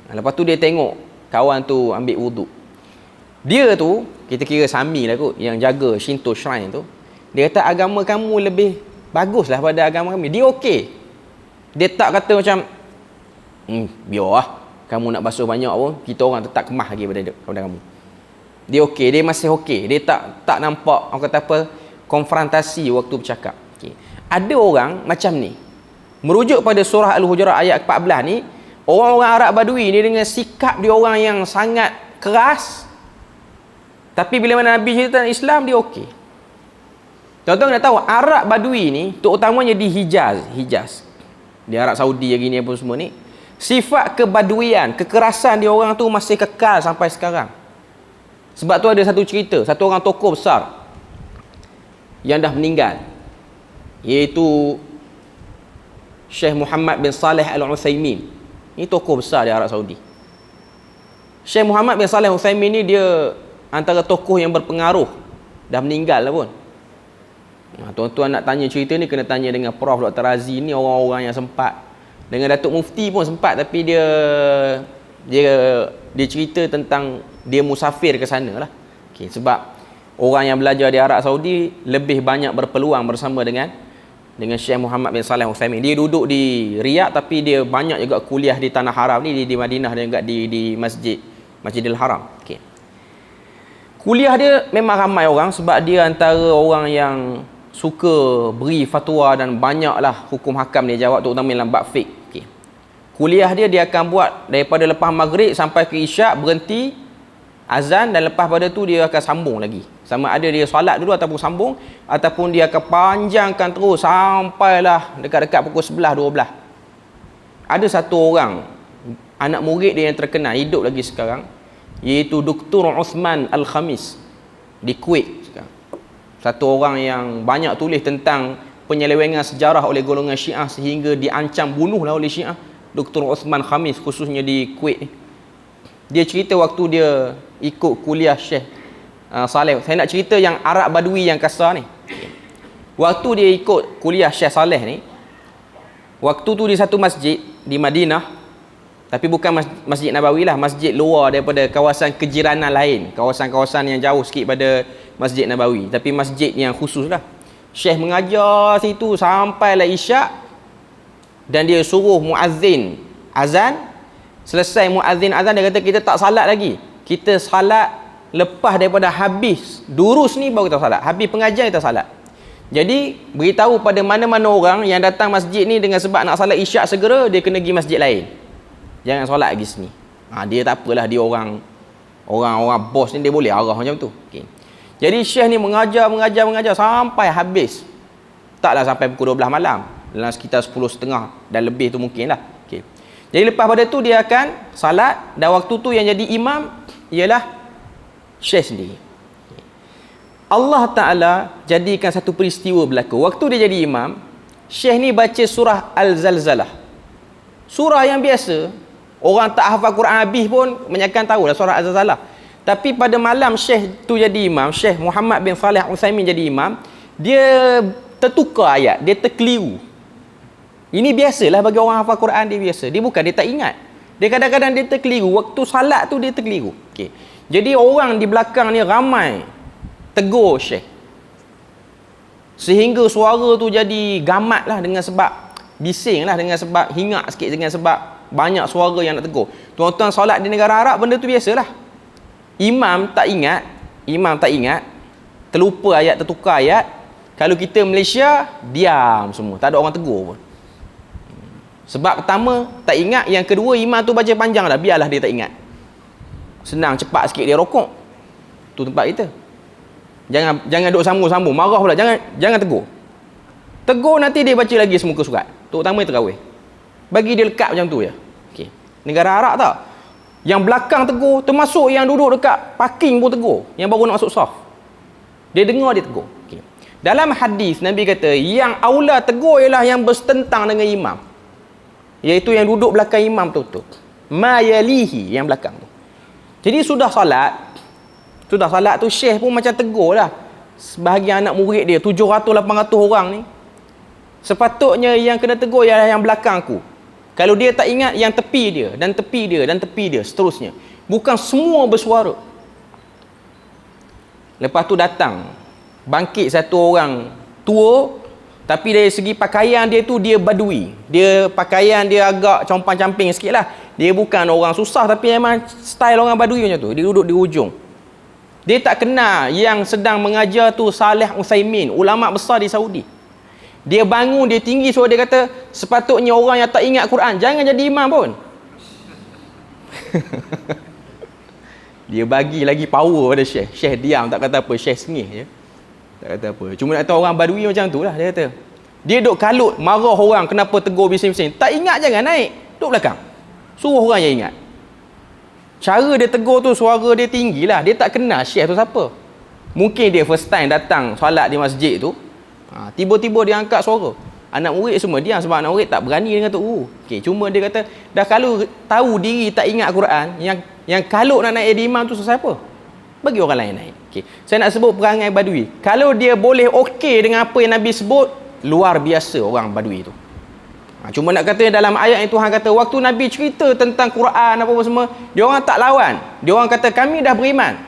Lepas tu dia tengok kawan tu ambil wuduk. Dia tu, kita kira Sami lah kot, yang jaga Shinto Shrine tu. Dia kata agama kamu lebih bagus lah pada agama kami. Dia okey. Dia tak kata macam biarlah kamu nak basuh banyak pun, kita orang tetap kemah lagi pada kamu. Dia okey, dia masih okey. Dia tak nampak orang kata apa, konfrontasi waktu bercakap. Okay. Ada orang macam ni. Merujuk pada surah Al-Hujurat ayat 14 ni, orang-orang Arab Badui ni dengan sikap dia orang yang sangat keras, tapi bila mana Nabi cerita tentang Islam, dia okey. Tuan-tuan nak tahu, Arab Badui ni, terutamanya di Hijaz, di Arab Saudi lagi ni apa semua ni, sifat kebaduian, kekerasan dia orang tu masih kekal sampai sekarang. Sebab tu ada satu cerita, satu orang tokoh besar yang dah meninggal, iaitu Syekh Muhammad bin Saleh Al-Utsaimin. Ini tokoh besar di Arab Saudi. Syekh Muhammad bin Saleh Al-Utsaimin ni dia antara tokoh yang berpengaruh, dah meninggal lah pun. Tuan-tuan nak tanya cerita ni kena tanya dengan Prof Dr. Razi ni, orang-orang yang sempat. Dengan Datuk Mufti pun sempat, tapi dia cerita tentang dia musafir ke sana lah. Okay, sebab orang yang belajar di Arab Saudi lebih banyak berpeluang bersama dengan Syekh Muhammad bin Saleh Al-Utsaimin. Dia duduk di Riyadh, tapi dia banyak juga kuliah di Tanah Haram ni, di Madinah dan juga di Masjidil Haram. Okay. Kuliah dia memang ramai orang sebab dia antara orang yang suka beri fatwa dan banyaklah hukum hakam dia jawab, terutama dalam bab fiqh. Okay. Kuliah dia akan buat daripada lepas maghrib sampai ke isyak, berhenti azan, dan lepas pada tu dia akan sambung lagi. Sama ada dia solat dulu ataupun sambung, ataupun dia akan panjangkan terus sampailah dekat-dekat pukul 11-12. Ada satu orang anak murid dia yang terkenal, hidup lagi sekarang, iaitu Dr. Uthman Al-Khamis di Kuwait sekarang. Satu orang yang banyak tulis tentang penyelewengan sejarah oleh golongan Syiah sehingga diancam bunuhlah oleh Syiah, Dr. Uthman Khamis, khususnya di Kuwait ni. Dia cerita waktu dia ikut kuliah Syekh Saleh. Saya nak cerita yang Arab Badui yang kasar ni. Waktu dia ikut kuliah Syekh Saleh ni, waktu tu di satu masjid di Madinah, tapi bukan Masjid Nabawi lah, masjid luar daripada kawasan kejiranan lain, kawasan-kawasan yang jauh sikit pada Masjid Nabawi, tapi masjid yang khusus lah. Syekh mengajar situ sampailah isyak, dan dia suruh muazzin azan. Selesai muazzin azan, dia kata kita tak salat lagi, kita salat lepas daripada habis durus ni baru kita salat, habis pengajian kita salat. Jadi beritahu pada mana-mana orang yang datang masjid ni dengan sebab nak salat isyak segera, dia kena pergi masjid lain. Jangan solat pergi sini. Dia tak apalah, dia orang bos ni, dia boleh arah macam tu. Okay. Jadi Syekh ni mengajar sampai habis. Taklah sampai pukul 12 malam. Dalam sekitar 10.30 dan lebih tu mungkin lah. Okay. Jadi lepas pada tu dia akan salat, dan waktu tu yang jadi imam ialah Syekh sendiri. Allah Ta'ala jadikan satu peristiwa berlaku. Waktu dia jadi imam, Syekh ni baca surah Al-Zalzalah. Surah yang biasa, orang tak hafal Quran habis pun menyakan tahu lah surah Al-Zalzalah. Tapi pada malam Syekh tu jadi imam, Syekh Muhammad bin Salih Al-Utsaimin jadi imam, dia tertukar ayat, dia terkeliru. Ini biasalah bagi orang hafal Quran, dia biasa. Dia bukan dia tak ingat. Dia kadang-kadang dia terkeliru. Waktu salat tu dia terkeliru. Okay. Jadi orang di belakang ni ramai tegur Syekh, sehingga suara tu jadi gamat lah, dengan sebab bising lah, dengan sebab hingat sikit, dengan sebab banyak suara yang nak tegur. Tuan-tuan solat di negara Arab benda tu biasalah. Imam tak ingat, terlupa ayat, tertukar ayat. Kalau kita Malaysia, diam semua, tak ada orang tegur pun. Sebab pertama tak ingat, yang kedua imam tu baca panjang dah, biarlah dia tak ingat, senang cepat sikit dia rokok. Tu tempat kita. Jangan duk sambung-sambung, marah pula, jangan tegur. Tegur nanti dia baca lagi semuka surat. Terutama tarawih. Bagi dia lekat macam tu je. Okey. Negara Arab tak? Yang belakang tegur, termasuk yang duduk dekat parking pun tegur, yang baru nak masuk saf. Dia dengar, dia tegur. Okey. Dalam hadis Nabi kata, yang aula tegur ialah yang bertentang dengan imam. Iaitu yang duduk belakang imam tu. Ma yalihi, yang belakang tu. Jadi sudah salat tu Syekh pun macam tegur lah sebahagian anak murid dia, 700-800 orang ni. Sepatutnya yang kena tegur ialah yang belakang aku. Kalau dia tak ingat, yang tepi dia, dan tepi dia, dan tepi dia, seterusnya. Bukan semua bersuara. Lepas tu datang, bangkit satu orang tua, tapi dari segi pakaian dia tu, dia badui. Dia pakaian dia agak compang-camping sikit lah. Dia bukan orang susah, tapi memang style orang badui macam tu. Dia duduk di ujung. Dia tak kenal yang sedang mengajar tu Salih Utsaimin, ulama besar di Saudi. Dia bangun, dia tinggi suara, dia kata, sepatutnya orang yang tak ingat Quran jangan jadi imam pun. Dia bagi lagi power pada Syekh. Syekh diam, tak kata apa. Syekh sengih je, tak kata apa. Cuma nak tahu orang badui macam tu lah, dia kata. Dia duk kalut, marah orang, kenapa tegur bising-bising. Tak ingat jangan naik, duduk belakang. Suruh orang yang ingat. Cara dia tegur tu, suara dia tinggi lah. Dia tak kenal Syekh tu siapa. Mungkin dia first time datang solat di masjid tu, tiba-tiba dia angkat suara. Anak murid semua diam, sebab anak murid tak berani dengan Tok Guru. Okay, cuma dia kata, dah kalau tahu diri tak ingat Quran, yang kalut nak naik jadi imam tu siapa? Bagi orang lain naik. Okay. Saya nak sebut perangai badui. Kalau dia boleh okey dengan apa yang Nabi sebut, luar biasa orang badui tu. Cuma nak kata dalam ayat yang Tuhan kata, waktu Nabi cerita tentang Quran apa semua, dia orang tak lawan. Dia orang kata, kami dah beriman.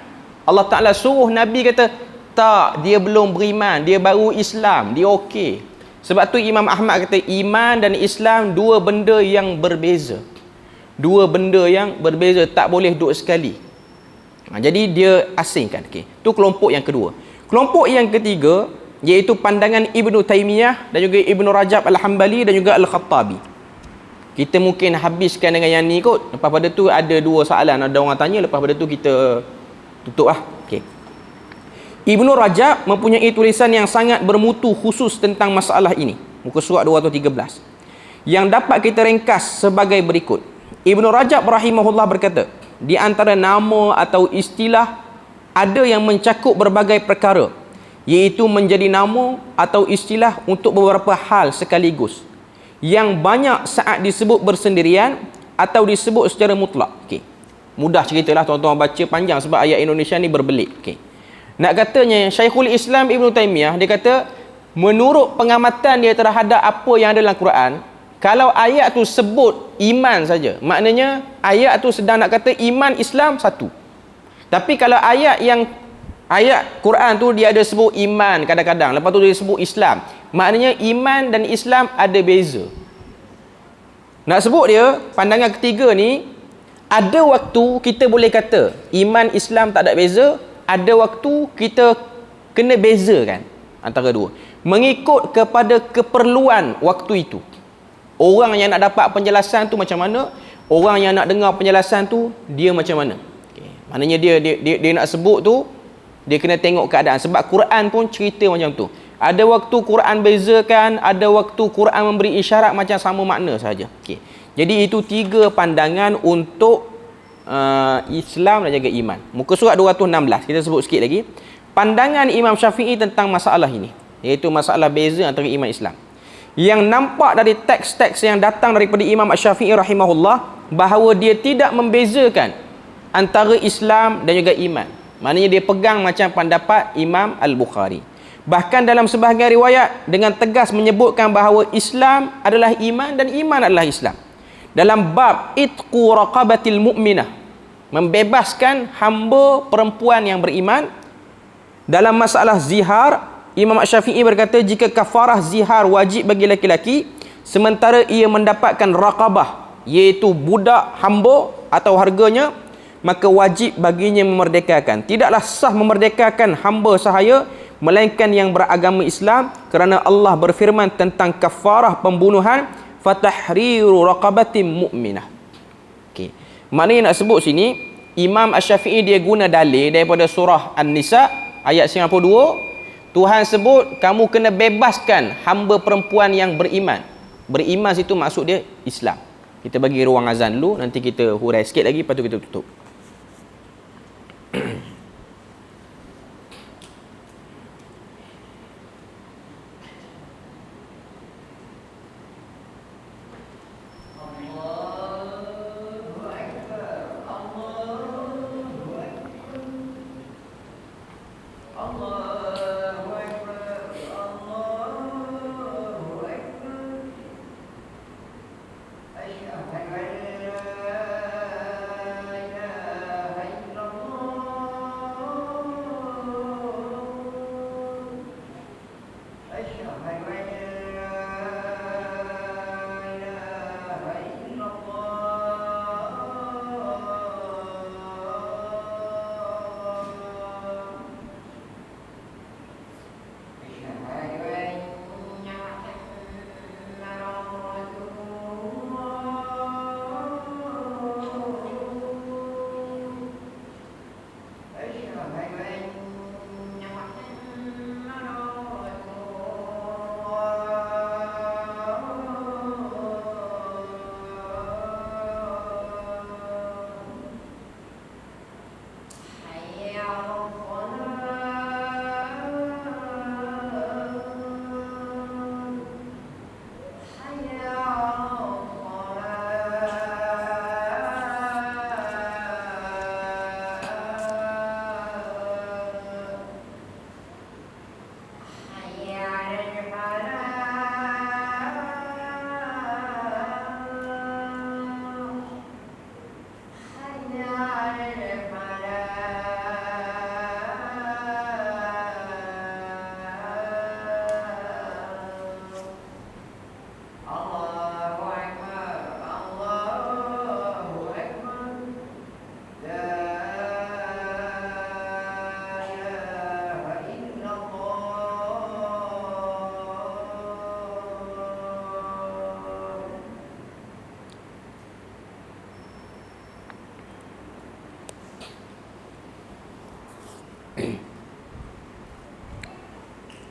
Allah Ta'ala suruh Nabi kata, tak, dia belum beriman, dia baru Islam, dia okey. Sebab tu Imam Ahmad kata, iman dan Islam dua benda yang berbeza. Dua benda yang berbeza, tak boleh duduk sekali. Jadi dia asingkan. Okay. Itu kelompok yang kedua. Kelompok yang ketiga, iaitu pandangan Ibnu Taimiyah dan juga Ibnu Rajab Al-Hambali dan juga Al-Khattabi. Kita mungkin habiskan dengan yang ni kot. Lepas pada tu ada dua soalan, ada orang tanya, lepas pada tu kita tutup lah. Okay. Ibnu Rajab mempunyai tulisan yang sangat bermutu khusus tentang masalah ini. Muka surat 213. Yang dapat kita ringkas sebagai berikut. Ibnu Rajab rahimahullah berkata, di antara nama atau istilah ada yang mencakup berbagai perkara, iaitu menjadi nama atau istilah untuk beberapa hal sekaligus, yang banyak saat disebut bersendirian atau disebut secara mutlak. Okay. Mudah ceritalah, tuan-tuan baca panjang sebab ayat Indonesia ni berbelit. Okay. Nak katanya Syekhul Islam Ibnu Taimiyah, dia kata menurut pengamatan dia terhadap apa yang ada dalam Quran, kalau ayat tu sebut iman saja, maknanya ayat tu sedang nak kata iman Islam satu. Tapi kalau ayat Quran tu dia ada sebut iman kadang-kadang, lepas tu dia sebut Islam, maknanya iman dan Islam ada beza. Nak sebut dia, pandangan ketiga ni, ada waktu kita boleh kata iman Islam tak ada beza, ada waktu kita kena bezakan antara dua. mengikut kepada keperluan waktu itu. Orang yang nak dapat penjelasan tu macam mana, orang yang nak dengar penjelasan tu dia macam mana. Okay. Maknanya dia nak sebut tu, dia kena tengok keadaan. Sebab Quran pun cerita macam tu. Ada waktu Quran bezakan, ada waktu Quran memberi isyarat macam sama makna saja. Okay. Jadi itu 3 pandangan untuk Islam dan jaga iman. Muka surat 216, kita sebut sikit lagi. Pandangan Imam Syafi'i tentang masalah ini, iaitu masalah beza antara iman Islam. Yang nampak dari teks-teks yang datang daripada Imam Syafi'i rahimahullah, bahawa dia tidak membezakan antara Islam dan juga iman. Maknanya dia pegang macam pendapat Imam Al-Bukhari. Bahkan dalam sebahagian riwayat dengan tegas menyebutkan bahawa Islam adalah iman dan iman adalah Islam. Dalam bab itqu raqabatil mu'minah, membebaskan hamba perempuan yang beriman. Dalam masalah zihar, Imam Syafi'i berkata jika kafarah zihar wajib bagi laki-laki sementara ia mendapatkan raqabah, iaitu budak hamba atau harganya, maka wajib baginya memerdekakan. Tidaklah sah memerdekakan hamba sahaya melainkan yang beragama Islam, kerana Allah berfirman tentang kafarah pembunuhan, fatahriru raqabatin mu'minah. Okey. Maknanya nak sebut sini, Imam Asy-Syafi'i dia guna dalil daripada surah An-Nisa ayat 92. Tuhan sebut kamu kena bebaskan hamba perempuan yang beriman. Beriman situ maksud dia Islam. Kita bagi ruang azan dulu, nanti kita hurai sikit lagi, lepas tu kita tutup.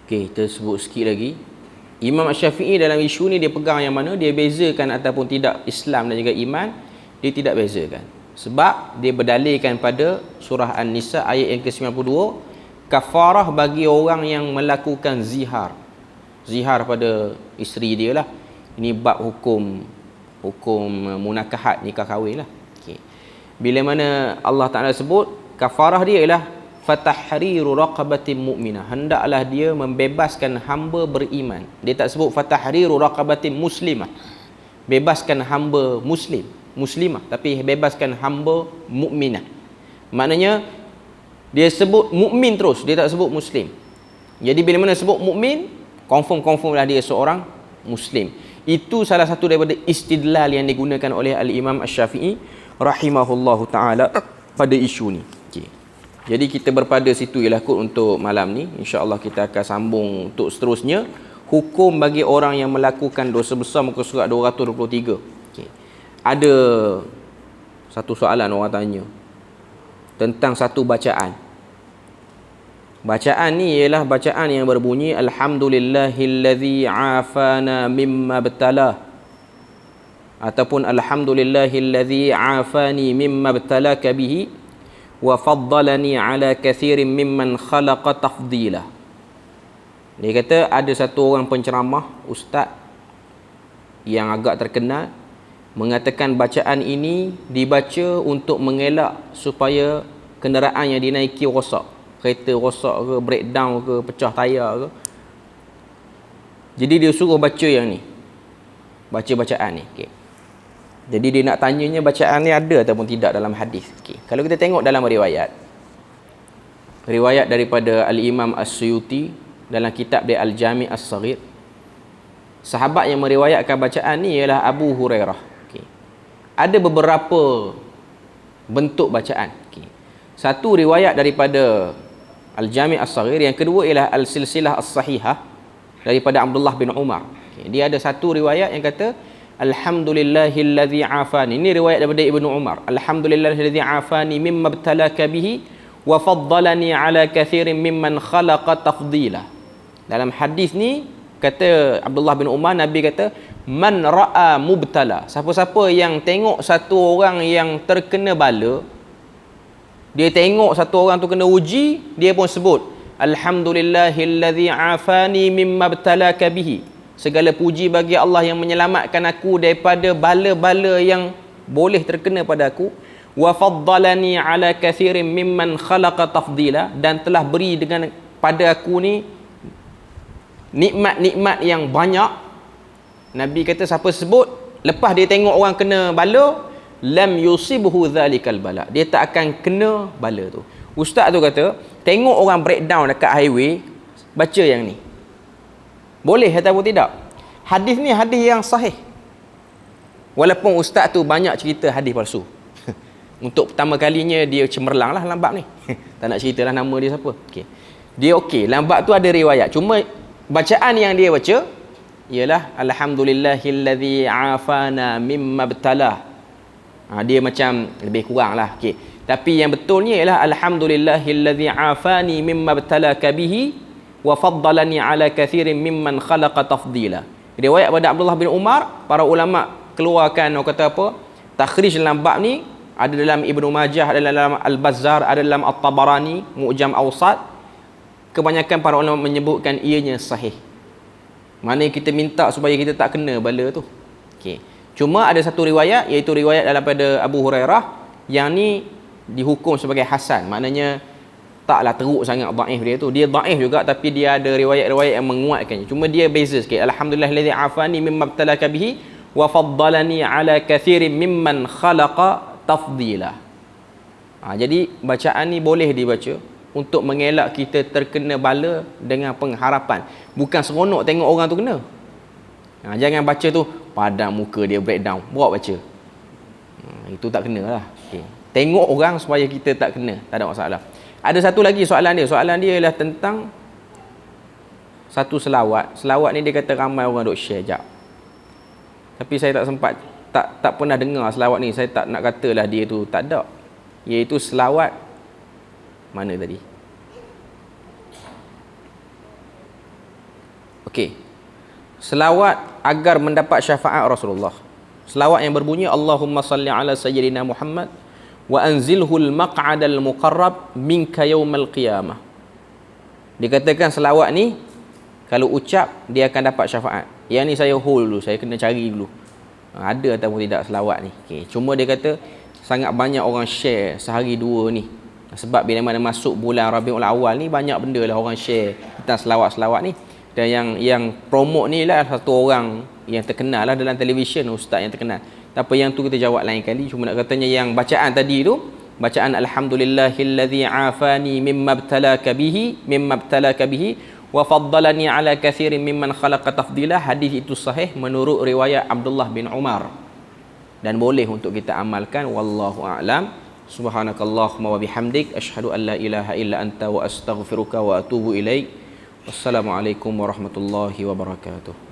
Okey, kita sebut sikit lagi. Imam Syafi'i dalam isu ni dia pegang yang mana, dia bezakan ataupun tidak Islam dan juga iman, dia tidak bezakan. Sebab dia berdalilkan pada surah An-Nisa ayat yang ke-92, kafarah bagi orang yang melakukan zihar. Zihar pada isteri dia lah. Ini bab hukum munakahat, nikah kahwin lah. Okay. Bila mana Allah Ta'ala sebut kafarah dia ialah fatahriru raqabatin mu'minah, hendaklah dia membebaskan hamba beriman. Dia tak sebut fatahriru raqabatin muslimah, bebaskan hamba muslimah, tapi bebaskan hamba mukminah. Maknanya dia sebut mukmin terus, dia tak sebut muslim. Jadi bila mana sebut mukmin, confirm lah dia seorang muslim. Itu salah satu daripada istidlal yang digunakan oleh Al-Imam Asy-Syafi'i rahimahullahu taala pada isu ni. Okay. Jadi kita berpada situ ialah kot untuk malam ni. InsyaAllah kita akan sambung untuk seterusnya. Hukum bagi orang yang melakukan dosa besar, muka surat 223. Okay. Ada satu soalan orang tanya tentang satu bacaan. Bacaan ni ialah bacaan yang berbunyi Alhamdulillahillazi afana mimma btalah, ataupun Alhamdulillahillazi afani mimma btalaka bihi wa faddalani ala kathirin mimman khalaqa tafdila. Dia kata ada satu orang penceramah, ustaz yang agak terkenal, mengatakan bacaan ini dibaca untuk mengelak supaya kenderaan yang dinaiki rosak, kereta rosak ke, breakdown ke, pecah tayar ke. Jadi dia suruh baca yang ni, baca bacaan ni. Okay. Jadi dia nak tanyanya bacaan ni ada ataupun tidak dalam hadis. Okay. Kalau kita tengok dalam riwayat daripada Al-Imam As-Suyuti dalam kitab dia Al-Jami' As-Saghir, sahabat yang meriwayatkan bacaan ni ialah Abu Hurairah. Okay. Ada beberapa bentuk bacaan. Okay. Satu riwayat daripada Al-Jami' As-Saghir, yang kedua ialah Al-Silsilah As-Sahihah daripada Abdullah bin Umar. Okay. Dia ada satu riwayat yang kata Alhamdulillahillazi afani. Ini riwayat daripada Ibnu Umar. Alhamdulillahillazi afani mimma btalaka bihi wa faddalani ala kathirin mimman khalaqa tafdila. Dalam hadis ni kata Abdullah bin Umar, Nabi kata man ra'a mubtala, siapa-siapa yang tengok satu orang yang terkena bala, dia tengok satu orang tu kena uji, dia pun sebut Alhamdulillahillazi afani mimma btalaka bihi. Segala puji bagi Allah yang menyelamatkan aku daripada bala-bala yang boleh terkena pada aku. Wa faddalani ala kathirin mimman khalaqa tafdila, dan telah beri dengan pada aku ni nikmat-nikmat yang banyak. Nabi kata siapa sebut lepas dia tengok orang kena bala, lam yusibhu dzalikal bala, dia tak akan kena bala tu. Ustaz tu kata tengok orang breakdown dekat highway, baca yang ni, boleh ataupun tidak? Hadis ni hadis yang sahih. Walaupun ustaz tu banyak cerita hadis palsu. Untuk pertama kalinya dia cemerlang lah dalam bab ni. Tak nak ceritalah nama dia siapa. Okay. Dia okey, dalam bab tu ada riwayat. Cuma bacaan yang dia baca ialah Alhamdulillahillazi afana mimma btalah. Dia macam lebih kurang lah. Okay. Tapi yang betulnya ialah Alhamdulillahillazi afani mimma btalaka bihi wa faddalani ala kathirin mimman khalaqa tafdila. Riwayat pada Abdullah bin Umar, para ulama keluarkan, orang kata apa, takhrij dalam bab ni, ada dalam Ibnu Majah, ada dalam Al-Bazzar, ada dalam At-Tabarani, Mu'jam Awsat. Kebanyakan para ulama menyebutkan ianya sahih. Maknanya kita minta supaya kita tak kena bala tu. Okay. Cuma ada satu riwayat, iaitu riwayat daripada Abu Hurairah, yang ni dihukum sebagai hasan. Maknanya taklah teruk sangat dhaif dia tu. Dia dhaif juga, tapi dia ada riwayat-riwayat yang menguatkannya. Cuma dia beza sikit. Alhamdulillahillazi afani mimma btalaka bihi wa faddalani ala kathirin mimman khalaqa tafdila. Jadi bacaan ni boleh dibaca untuk mengelak kita terkena bala dengan pengharapan. Bukan seronok tengok orang tu kena. Jangan baca tu padam muka dia breakdown, buat baca. Itu tak kena lah. Okay. Tengok orang supaya kita tak kena, tak ada masalah. Ada satu lagi soalan dia. Soalan dia ialah tentang satu selawat. Selawat ni dia kata ramai orang duk share jap. Tapi saya tak sempat, tak pernah dengar selawat ni. Saya tak nak katalah dia tu tak ada. Iaitu selawat mana tadi? Okey. Selawat agar mendapat syafaat Rasulullah. Selawat yang berbunyi Allahumma salli ala sayyidina Muhammad wa anzilhul maq'adal muqarrab minka yaumal qiyamah. Dikatakan selawat ni kalau ucap dia akan dapat syafaat. Yang ni saya hold dulu, saya kena cari dulu. Ada ataupun tidak selawat ni. Okay. Cuma dia kata sangat banyak orang share sehari dua ni. Sebab bila mana masuk bulan Rabiul Awal ni, banyak benda lah orang share tentang selawat-selawat ni. Dan yang promote ni lah satu orang yang terkenal lah dalam televisyen, ustaz yang terkenal. Tapi yang tu kita jawab lain kali. Cuma nak katanya yang bacaan tadi tu, bacaan Alhamdulillahillazi afani mimma btalaka bihi wa faddalani ala kathirin mimman khalaqa tafdila. Hadis itu sahih menurut riwayat Abdullah bin Umar dan boleh untuk kita amalkan. Wallahu a'lam Subhanakallahumma wa bihamdik asyhadu an la ilaha illa anta wa astaghfiruka wa atubu ilaik. Wassalamualaikum warahmatullahi wabarakatuh.